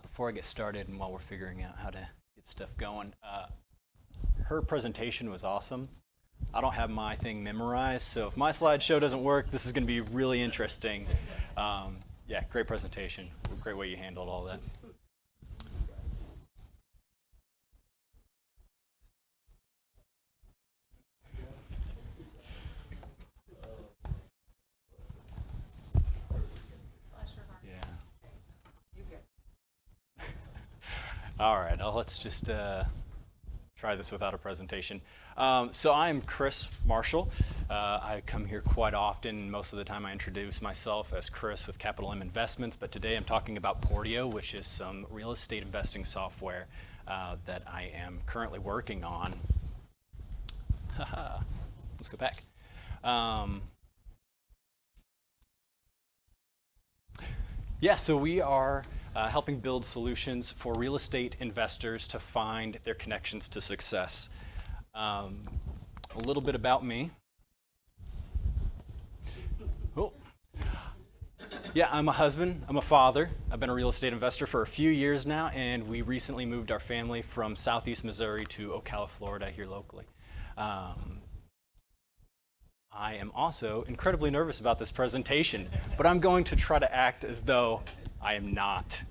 Before I get started and while we're figuring out how to get stuff going, her presentation was awesome. I don't have my thing memorized, so if my slideshow doesn't work, this is going to be really interesting. Yeah, great presentation. Great way you handled all that. All right, let's just try this without a presentation. So I'm Chris Marshall. I come here quite often. Most of the time I introduce myself as Chris with Capital M Investments, but today I'm talking about Portio, which is some real estate investing software that I am currently working on. Let's go back. Yeah, so we are helping build solutions for real estate investors to find their connections to success. A little bit about me. Oh. Yeah, I'm a husband, I'm a father. I've been a real estate investor for a few years now, and we recently moved our family from Southeast Missouri to Ocala, Florida, here locally. I am also incredibly nervous about this presentation, but I'm going to try to act as though I am not.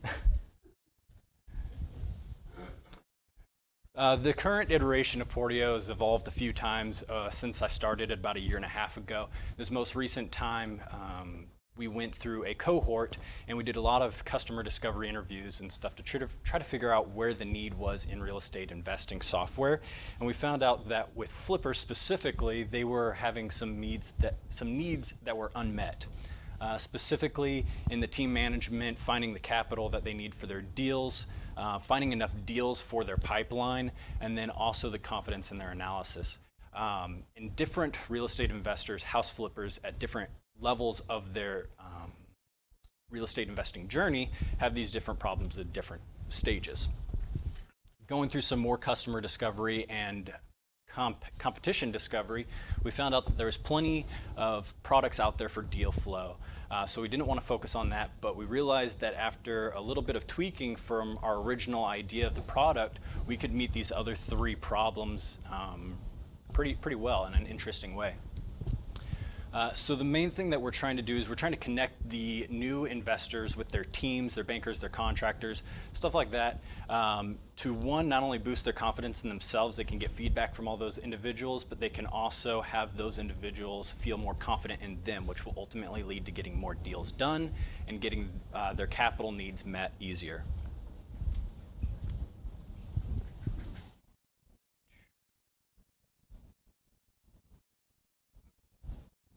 The current iteration of Portio has evolved a few times since I started it about a year and a half ago. This most recent time, we went through a cohort and we did a lot of customer discovery interviews and stuff to try to figure out where the need was in real estate investing software. And we found out that with flippers specifically, they were having some needs that were unmet. Specifically in the team management, finding the capital that they need for their deals, finding enough deals for their pipeline, and then also the confidence in their analysis. And different real estate investors, house flippers at different levels of their real estate investing journey have these different problems at different stages. Going through some more customer discovery and competition discovery, we found out that there was plenty of products out there for deal flow. So we didn't want to focus on that, but we realized that after a little bit of tweaking from our original idea of the product, we could meet these other three problems pretty well in an interesting way. So the main thing that we're trying to do is we're trying to connect the new investors with their teams, their bankers, their contractors, stuff like that, to one, not only boost their confidence in themselves, they can get feedback from all those individuals, but they can also have those individuals feel more confident in them, which will ultimately lead to getting more deals done and getting their capital needs met easier.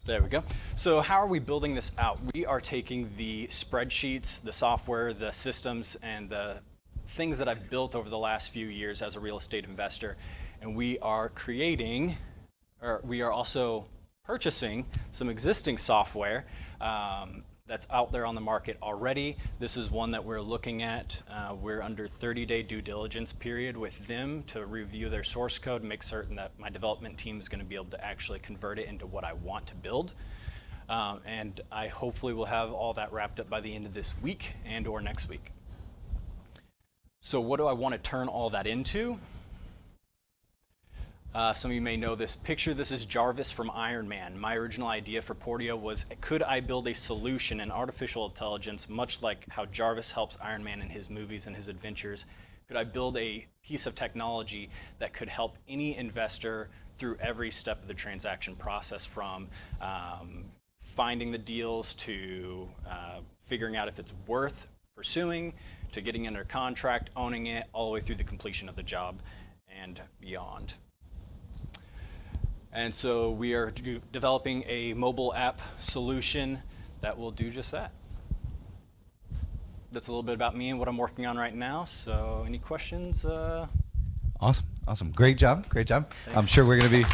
There we go. So how are we building this out? We are taking the spreadsheets, the software, the systems, and the things that I've built over the last few years as a real estate investor, and we are also purchasing some existing software that's out there on the market already. This is one that we're looking at. We're under 30-day due diligence period with them to review their source code and make certain that my development team is going to be able to actually convert it into what I want to build. And I hopefully will have all that wrapped up by the end of this week and or next week. So what do I want to turn all that into? Some of you may know this picture. This is Jarvis from Iron Man. My original idea for Portio was, could I build a solution in artificial intelligence, much like how Jarvis helps Iron Man in his movies and his adventures? Could I build a piece of technology that could help any investor through every step of the transaction process, from finding the deals to figuring out if it's worth pursuing, to getting under contract, owning it, all the way through the completion of the job and beyond. And so we are developing a mobile app solution that will do just that. That's a little bit about me and what I'm working on right now. So any questions? Awesome. Great job. Thanks. I'm sure we're going to be